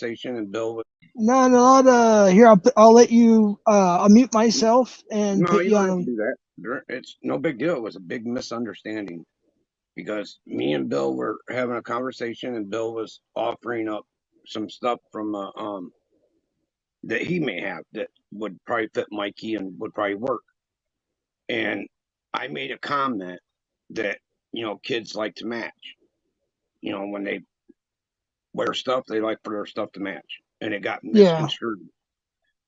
conversation, and Bill was. No, no, here, I'll let you, I'll mute myself and No, put you you don't have to on. do that. It's no big deal. It was a big misunderstanding because me and Bill were having a conversation, and Bill was offering up some stuff from that he may have that would probably fit Mikey and would probably work. And I made a comment that kids like to match. When they wear stuff, they like for their stuff to match, and it got Yeah, misconstrued.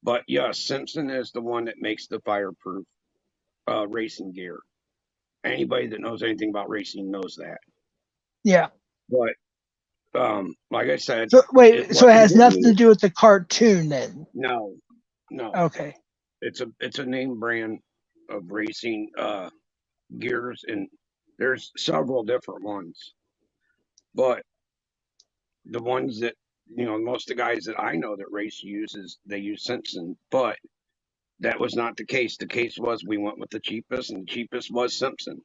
But yes, Simpson is the one that makes the fireproof racing gear. Anybody that knows anything about racing knows that. yeah. But like I said, So it wait, so it wasn't has good nothing to news. do with the cartoon then? No, no. Okay, It's a name brand of racing gears, and there's several different ones. But the ones that most of the guys that I know that race they use Simpson. But that was not the case. The case was we went with the cheapest, and the cheapest was Simpson's.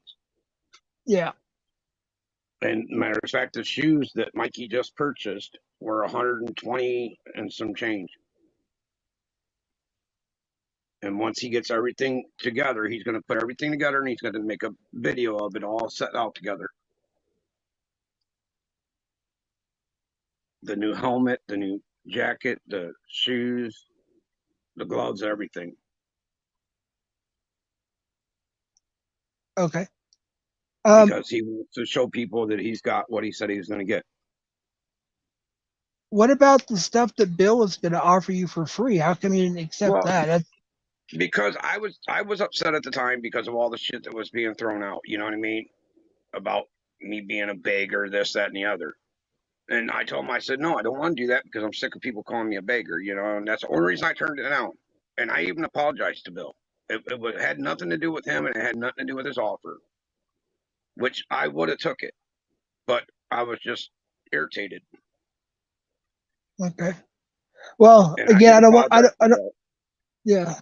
yeah. And matter of fact, the shoes that Mikey just purchased were 120 and some change. And once he gets everything together, he's going to put everything together, and he's going to make a video of it all set out together. The new helmet, the new jacket, the shoes, the gloves, everything. Okay. Because he wants to show people that he's got what he said he was going to get. What about the stuff that Bill was going to offer you for free? How come you didn't accept Well, that? because I was upset at the time because of all the shit that was being thrown out. You know what I mean? About me being a beggar, this, that, and the other. And I told him, I said, no, I don't want to do that because I'm sick of people calling me a beggar, and that's the only reason I turned it down. And I even apologized to Bill. It had nothing to do with him, and it had nothing to do with his offer, which I would have took it, but I was just irritated. Okay. Well, And again, I don't want, I don't, Bill. yeah.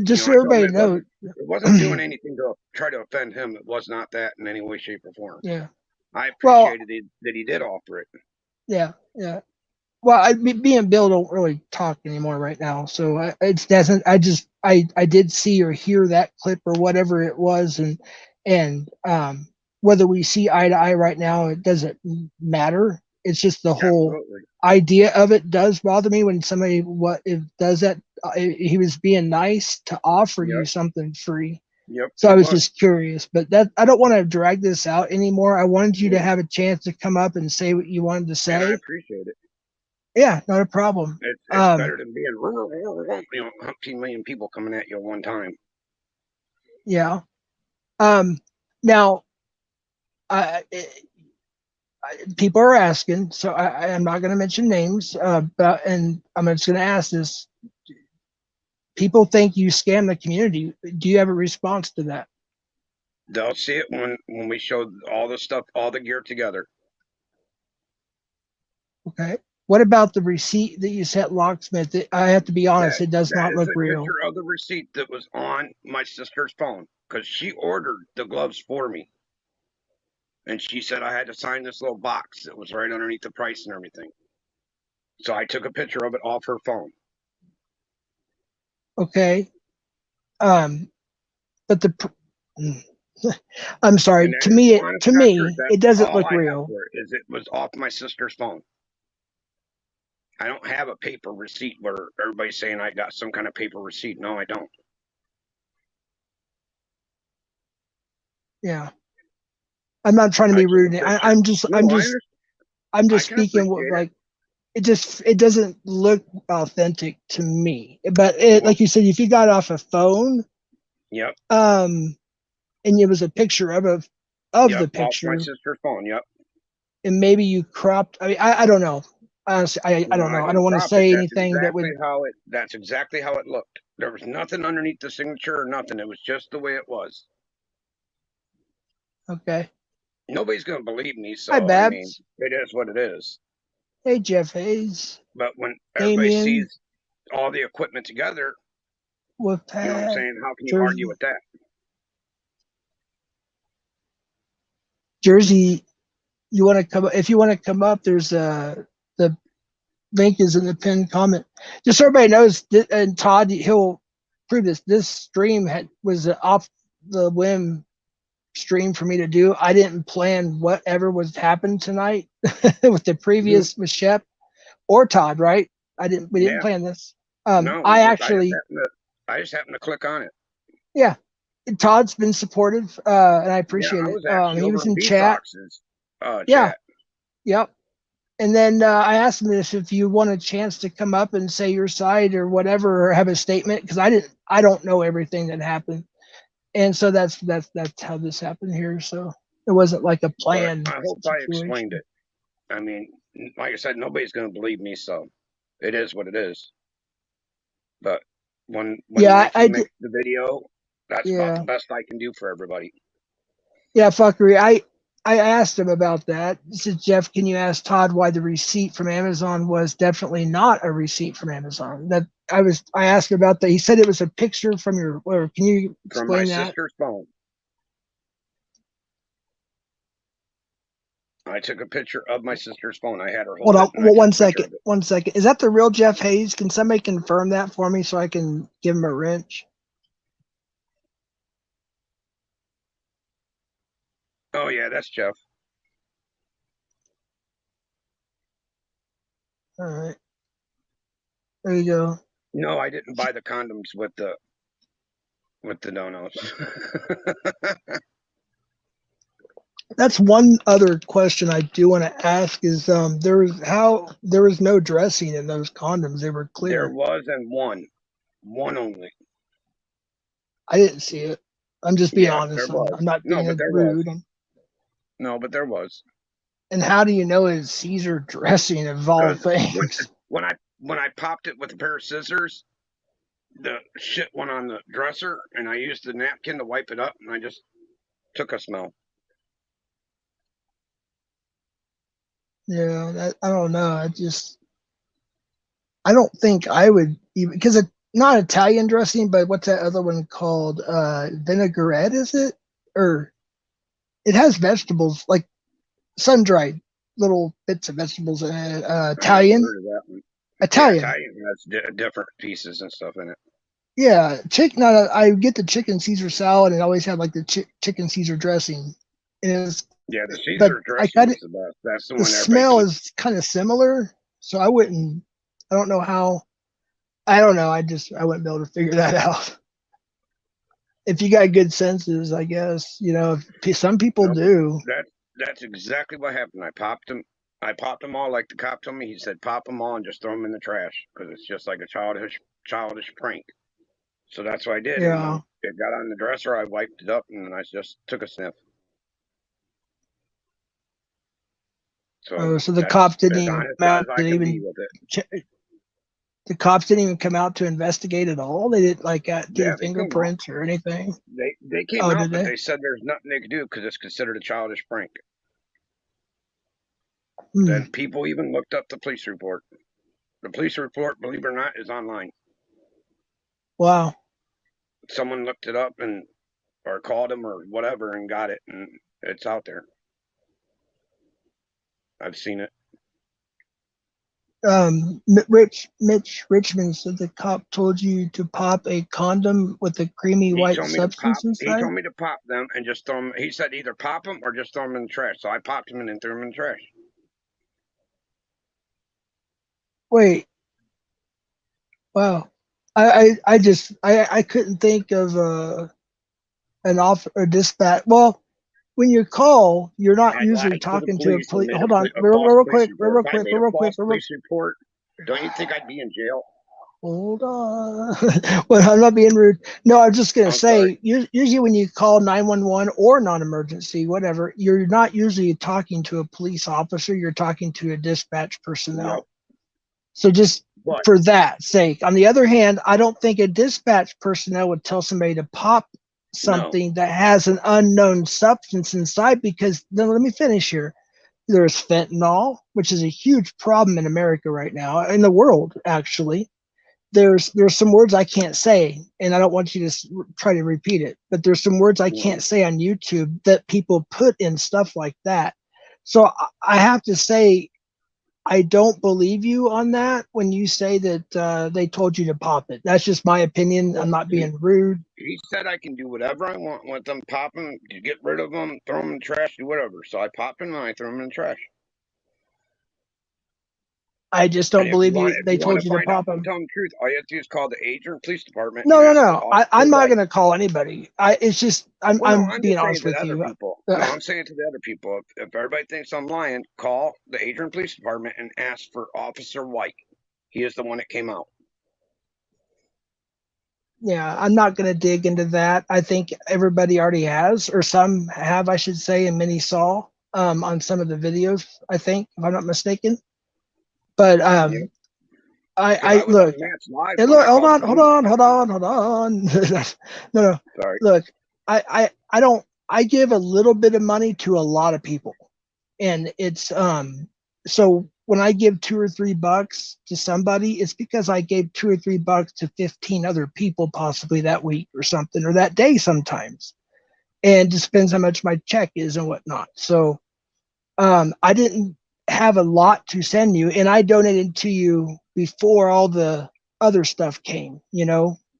Just so I told him everybody knows. it wasn't doing anything to try to offend him. It was not that in any way, shape, or form. Yeah. I Well, appreciated that he did offer it. yeah, yeah. Well, me and Bill don't really talk anymore right now, so it doesn't. I did see or hear that clip or whatever it was, and whether we see eye to eye right now, it doesn't matter. It's just the whole Absolutely. idea of it does bother me when somebody does that. He was being nice to offer you Yep. something free. Yep. So I was just curious, but that I don't want to drag this out anymore. I wanted you to have a chance to come up and say what you wanted to say. And I appreciate it. Yeah, not a problem. It's better than being 15 million people coming at you at one time. Yeah. Now, people are asking, so I'm not going to mention names, but and I'm just going to ask this: people think you scam the community. Do you have a response to that? They'll see it when we show all the stuff, all the gear together. Okay. What about the receipt that you sent Locksmith? I have to be honest, it does not look real. That is a picture of the receipt that was on my sister's phone because she ordered the gloves for me. And she said I had to sign this little box that was right underneath the price and everything. So I took a picture of it off her phone. Okay. But I'm sorry. To me, it doesn't look real. It was off my sister's phone. I don't have a paper receipt where everybody's saying I got some kind of paper receipt. No, I don't. Yeah. I'm not trying to be rude. I'm just speaking like it doesn't look authentic to me. But like you said, if you got off a phone, yep. And it was a picture of the picture. Off my sister's phone. Yep. And maybe you cropped. I mean, I don't know. Honestly, I don't know. I don't want to say anything that would. That's exactly how it looked. There was nothing underneath the signature or nothing. It was just the way it was. Okay. Nobody's going to believe me, so Hi, Babs. I mean, it is what it is. Hey, Jeff Hayes. But when everybody sees all the equipment together, with you know what I'm saying? How can you argue with that? Jersey, you want to come? If you want to come up, there's the link is in the pinned comment. Just so everybody knows, and Todd, he'll prove this. This stream was an off the whim stream for me to do. I didn't plan whatever was happening tonight with the previous with Shep or Todd, right? We didn't plan this. No, I just actually I just happened to click on it. yeah. Todd's been supportive, and I appreciate I it. was actually He over was in in chat. B-Fox's Yeah. chat. Yep. And then I asked him this if you want a chance to come up and say your side or whatever, or have a statement, because I don't know everything that happened, and so that's how this happened here. So it wasn't like a planned I hope I explained situation. it. I mean, like I said, nobody's going to believe me, so it is what it is. But when Mikey makes the video, that's about the best I can do for everybody. Yeah, fuckery. I asked him about that. He said, Jeff, can you ask Todd why the receipt from Amazon was definitely not a receipt from Amazon? That I asked him about that. He said it was a picture from your, or can you explain from my that? sister's phone. I took a picture of my sister's phone. I had her hold it. Well, 1 second. 1 second. Is that the real Jeff Hayes? Can somebody confirm that for me so I can give him a wrench? Oh, yeah, that's Jeff. All right. There you go. No, I didn't buy the condoms with the donos. That's one other question I do want to ask is there was no dressing in those condoms. They were clear. There was, and one only. I didn't see it. I'm just being honest. I'm not being rude. No, but there was. And how do you know it's Caesar dressing of all things? When I popped it with a pair of scissors, the shit went on the dresser, and I used the napkin to wipe it up, and I just took a smell. Yeah, I don't know. I don't think I would even, because it's not Italian dressing, but what's that other one called? Vinaigrette, is it? Or it has vegetables, like sun-dried little bits of vegetables in it. Italian. Italian. Yeah, Italian has different pieces and stuff in it. Yeah, chicken. I get the chicken Caesar salad, and always have like the chicken Caesar dressing. The Caesar dressing is the best. That's the one. The smell is kind of similar, so I don't know how. I don't know. I wouldn't be able to figure that out. If you got good senses, I guess, some people do. That's exactly what happened. I popped them all like the cop told me. He said, pop them all and just throw them in the trash because it's just like a childish prank. So that's what I did. Yeah. And it got on the dresser. I wiped it up and I just took a sniff. So the cops didn't even come out the cops didn't even come out to investigate at all. They didn't do fingerprints or anything. They came out, but they said there's nothing they could do because it's considered a childish prank. Then people even looked up the police report. The police report, believe it or not, is online. Wow. Someone looked it up or called them or whatever and got it, and it's out there. I've seen it. Mitch Richmond said the cop told you to pop a condom with a creamy white substance inside. He told me to pop them and just throw them. He said either pop them or just throw them in the trash. So I popped them and then threw them in the trash. Wait. Wow. I couldn't think of a dispatch. Well, when you call, you're not usually talking to a police. Hold on, real quick. Police report. Don't you think I'd be in jail? Hold on. Well, I'm not being rude. No, I'm just gonna say, usually when you call 911 or non-emergency, whatever, you're not usually talking to a police officer. You're talking to a dispatch personnel. Yep. So just for that sake. On the other hand, I don't think a dispatch personnel would tell somebody to pop something that has an unknown substance inside, because then let me finish here. There's fentanyl, which is a huge problem in America right now, in the world actually. There's some words I can't say, and I don't want you to try to repeat it, but there's some words I can't say on YouTube that people put in stuff like that. So I have to say, I don't believe you on that when you say that they told you to pop it. That's just my opinion. Well, I'm not being rude. he said I can do whatever I want with them, pop them, get rid of them, throw them in the trash, do whatever. So I popped them and I threw them in the trash. I just And don't believe you. if They you want told to you to find out pop if I'm them. telling the truth, all you have to do is call the Adrian Police Department No, and no, ask for no. Officer I'm not White. going to call anybody. It's just Well, no, I'm I'm being just saying honest to the with other you. people. No, I'm saying to the other people. If everybody thinks I'm lying, call the Adrian Police Department and ask for Officer White. He is the one that came out. Yeah, I'm not going to dig into that. I think everybody already has, or some have, I should say, and many saw on some of the videos. I think, if I'm not mistaken. But Yeah, because I I was on look. the match live Hey, when look, I hold called the on, hold police. on, hold on, hold on. No, no. Sorry. Look, I don't. I give a little bit of money to a lot of people, and it's so when I give $2 or $3 to somebody, it's because I gave $2 or $3 to 15 other people possibly that week or something, or that day sometimes. And it just depends how much my check is and whatnot. So I didn't have a lot to send you, and I donated to you before all the other stuff came,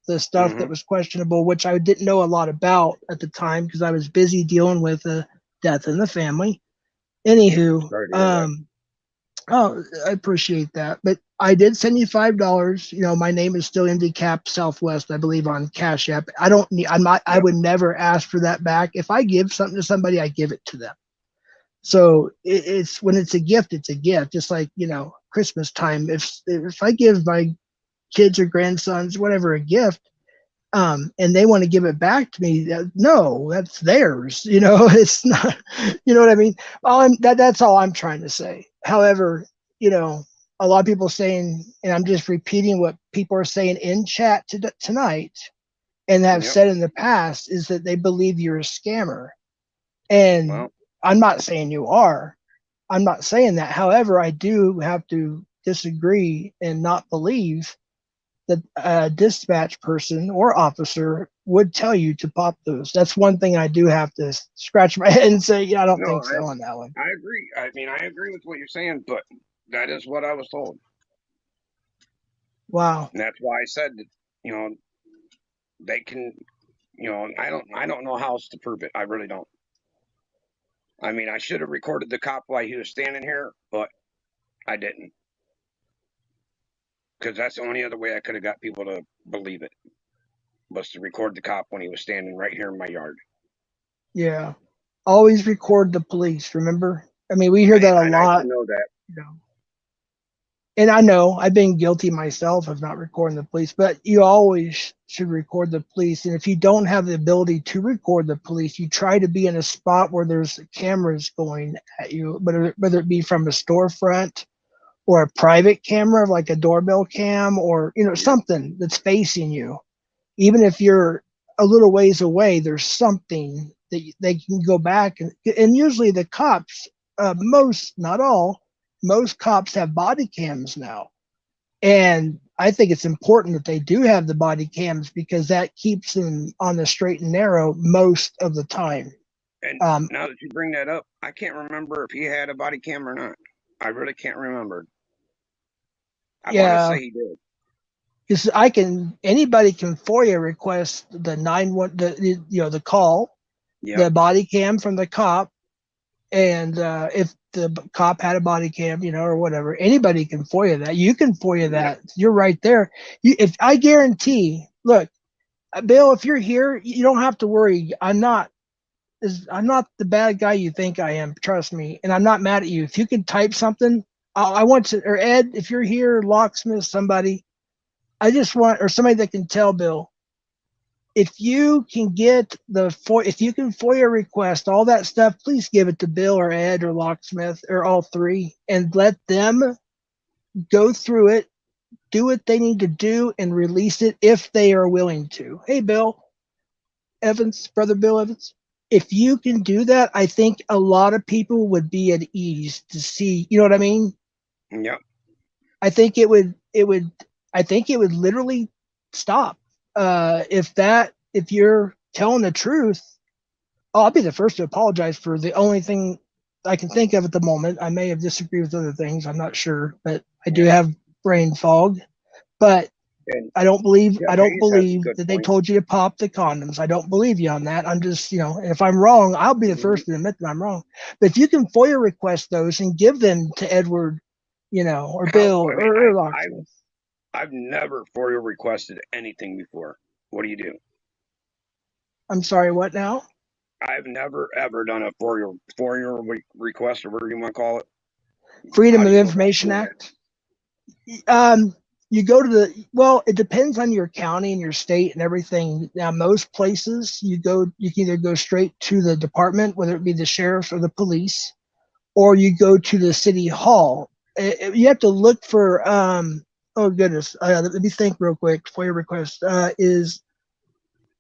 the stuff that Mm-hmm. was questionable, which I didn't know a lot about at the time because I was busy dealing with a death in the family. Anywho, Sorry to hear that. oh, I appreciate that. But I did send you $5. My name is still IndyCap Southwest, I believe, on Cash App. I don't need, I'm not, I Yep. would never ask for that back. If I give something to somebody, I give it to them. So it's when it's a gift, it's a gift. Just like Christmas time. If I give my kids or grandsons whatever a gift, and they want to give it back to me, no, that's theirs. It's not. You know what I mean? That's all I'm trying to say. However, a lot of people saying, and I'm just repeating what people are saying in chat tonight, and have Yep. said in the past, is that they believe you're a scammer. And Well, I'm not saying you are. I'm not saying that. However, I do have to disagree and not believe that a dispatch person or officer would tell you to pop those. That's one thing I do have to scratch my head and say, yeah, I don't no, think so on that one. I agree. I mean, I agree with what you're saying, but that is what I was told. Wow. And that's why I said that, you know, they can, I don't know how else to prove it. I really don't. I mean, I should have recorded the cop while he was standing here, but I didn't. Because that's the only other way I could have got people to believe it was to record the cop when he was standing right here in my yard. Yeah. Always record the police, remember? I mean, we hear that a I should lot, know that. you know. And I know I've been guilty myself of not recording the police, but you always should record the police. And if you don't have the ability to record the police, you try to be in a spot where there's cameras going at you, whether it be from a storefront or a private camera, like a doorbell cam, or Yep. something that's facing you. Even if you're a little ways away, there's something that they can go back and usually the cops, most, not all, most cops have body cams now. And I think it's important that they do have the body cams because that keeps them on the straight and narrow most of the time. And Um, now that you bring that up, I can't remember if he had a body cam or not. I really can't remember. I want to yeah, say he did. because anybody can FOIA request the 911, the call, Yep. the body cam from the cop, and if the cop had a body cam, or whatever, anybody can FOIA that. You can FOIA Yep. that. You're right there. If I guarantee, look, Bill, if you're here, you don't have to worry. I'm not the bad guy you think I am. Trust me, and I'm not mad at you. If you could type something, I want to, or Ed, if you're here, locksmith, somebody, I just want, or somebody that can tell Bill, if you can if you can FOIA request all that stuff, please give it to Bill or Ed or locksmith or all three, and let them go through it, do what they need to do, and release it if they are willing to. Hey, Bill Evans, brother Bill Evans, if you can do that, I think a lot of people would be at ease to see. You know what I mean? Yep. I think it would literally stop. If you're telling the truth, I'll be the first to apologize for the only thing. I can think of at the moment. I may have disagreed with other things. I'm not sure, but I do have brain fog. But And I don't believe Jeff Hayes has a good that they point. told you to pop the condoms. I don't believe you on that. I'm just, if I'm wrong, I'll be the Mhm. first to admit that I'm wrong. But if you can FOIA request those and give them to Edward, or How, Bill I mean, or Locksmith. I've never FOIA requested anything before. What do you do? I'm sorry, what now? I've never ever done a FOIA request or whatever you want to call it. How Freedom do of you go about Information doing that? Act. You go to it depends on your county and your state and everything. Now, most places you can either go straight to the department, whether it be the sheriff's or the police, or you go to the city hall. You have to look for, oh goodness, let me think real quick. FOIA request is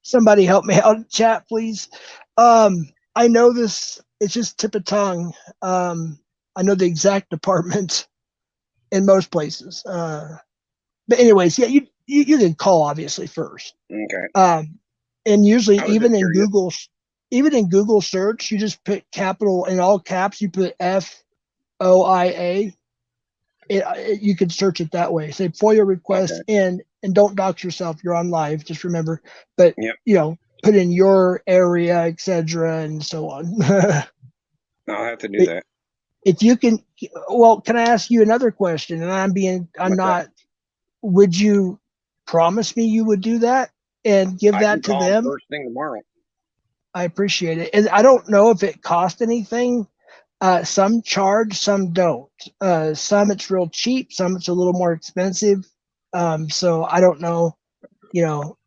somebody help me out in chat, please. I know this, it's just tip of tongue. I know the exact department in most places. But anyways, yeah, you can call obviously first. Okay. And usually I was just curious. Even in Google search, you just put capital in all caps. You put FOIA. You can search it that way. Say FOIA request Okay. and don't dox yourself. You're on live. Just remember, but Yep. put in your area, etc., and so on. I'll have to do that. If you can, well, can I ask you another question? And I'm What's that? not. Would you promise me you would do that and give I can that to call him them? first thing tomorrow. I appreciate it. And I don't know if it cost anything. Some charge, some don't. Some it's real cheap, some it's a little more expensive. So I don't know, you know,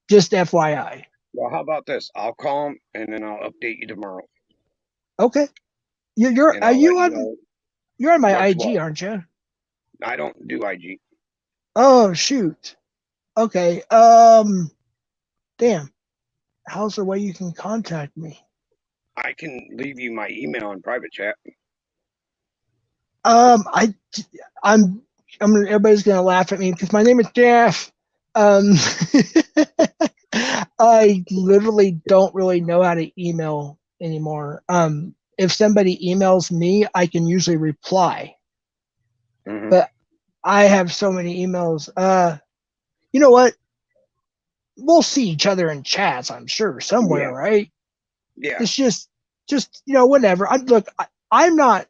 just FYI. Well, how about this? I'll call him and then I'll update you tomorrow, Okay. and I'll let you know You're on my what's IG, what. aren't you? I don't do IG. Oh shoot. Okay. Damn. How's the way you can contact me? I can leave you my email in private chat. Um, I, I'm, everybody's gonna laugh at me because my name is Jeff. Um, I literally don't really know how to email anymore. If somebody emails me, I can usually reply, Hmm. but I have so many emails. You know what? We'll see each other in chats, I'm sure, somewhere, Yeah. right? Yeah. It's just whatever. I'm not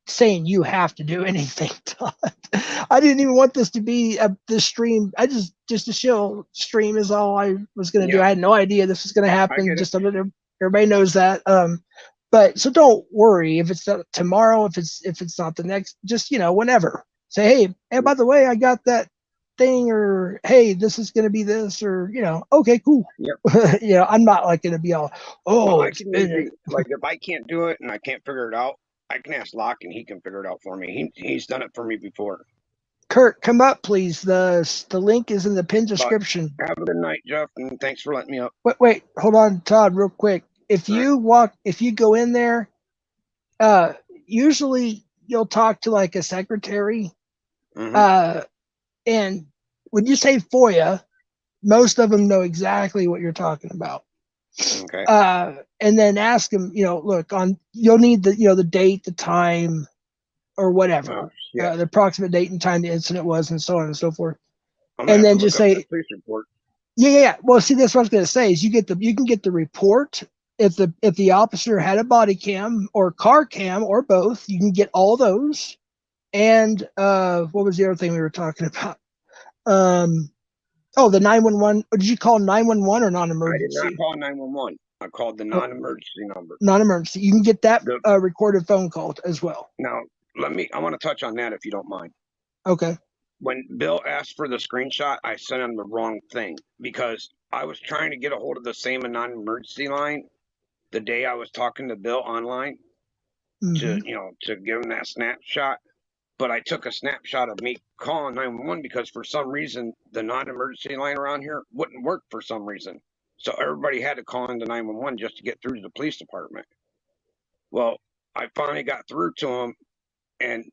saying you have to do anything, Todd. I didn't even want this to be this stream. I just a chill stream is all I was gonna do. Yep. I had no idea this was gonna I happen. get it. Just everybody knows that. But so don't worry if it's not tomorrow, if it's not the next, just whenever. Say, hey, by the way, I got that thing, or hey, this is gonna be this, or okay, cool. Yep. I'm not like gonna be all, Well, oh, I it's can been usually, like, if I can't do it and I can't figure it out, I can ask Locke and he can figure it out for me. He's done it for me before. Kurt, come up, please. The link is in the pinned But description. have a good night, Jeff, and thanks for letting me up. Wait, hold on, Todd, real quick. All right. If you go in there, uh, usually you'll talk to like a secretary, Mm-hmm. uh, and when you say FOIA, most of them know exactly what you're talking about. Okay. And then ask them, look, you'll need the date, the time, or Oh, whatever, shit. the approximate date and time the incident was, and so on and so forth. I'm gonna And have to then look just up that say, police report. yeah. Well, see, that's what I was going to say is you can get the report if the officer had a body cam or car cam or both. You can get all those. And what was the other thing we were talking about? Um, oh, the 911. Did you call 911 or I did not non-emergency? call 911. I called the Oh, non-emergency number. non-emergency. You can get that The recorded phone call as well. Now I want to touch on that if you don't mind. Okay. When Bill asked for the screenshot, I sent him the wrong thing because I was trying to get a hold of the same non-emergency line the day I was talking to Bill online Mm-hmm. to give him that snapshot. But I took a snapshot of me calling 911 because for some reason the non-emergency line around here wouldn't work for some reason. So everybody had to call into 911 just to get through to the police department. Well, I finally got through to him, and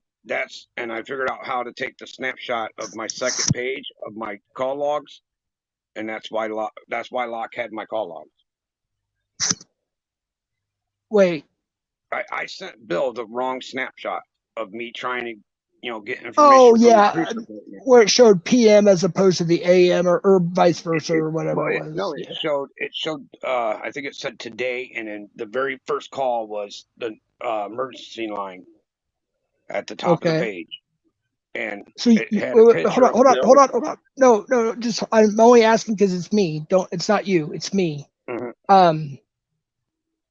I figured out how to take the snapshot of my second page of my call logs, and that's why Locke had my call logs. Wait. I sent Bill the wrong snapshot of me trying to, get information Oh from the yeah, police department. where it showed PM as opposed to the AM or vice versa or whatever it was. No, it showed. I think it said today, and then the very first call was the emergency line at the top of the Okay. page, and So it had a picture of Bill. hold on. No. Just I'm only asking because it's me. It's not you. It's me. Mhm.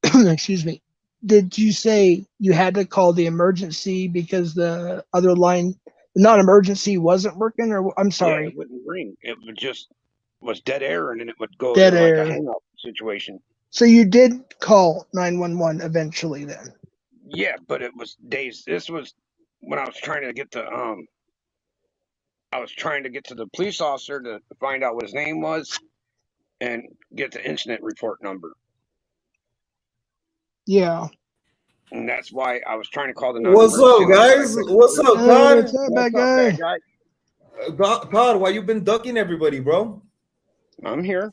Excuse me. Did you say you had to call the emergency because the other line, the non-emergency, wasn't working? Or I'm Yeah, sorry, it wouldn't ring. It would just was dead air, and then it would go dead to like a air. hang up situation. So you did call 911 eventually, then? Yeah, but it was days. This was when I was trying to get to the police officer to find out what his name was and get the incident report number. Yeah. And that's why I was trying to call the What's non-emergency up, line, but I guys? couldn't What's reach up, it. Hey, what's Todd? up, What's bad up, bad guy? guy? Todd, why you been ducking everybody, bro? I'm here.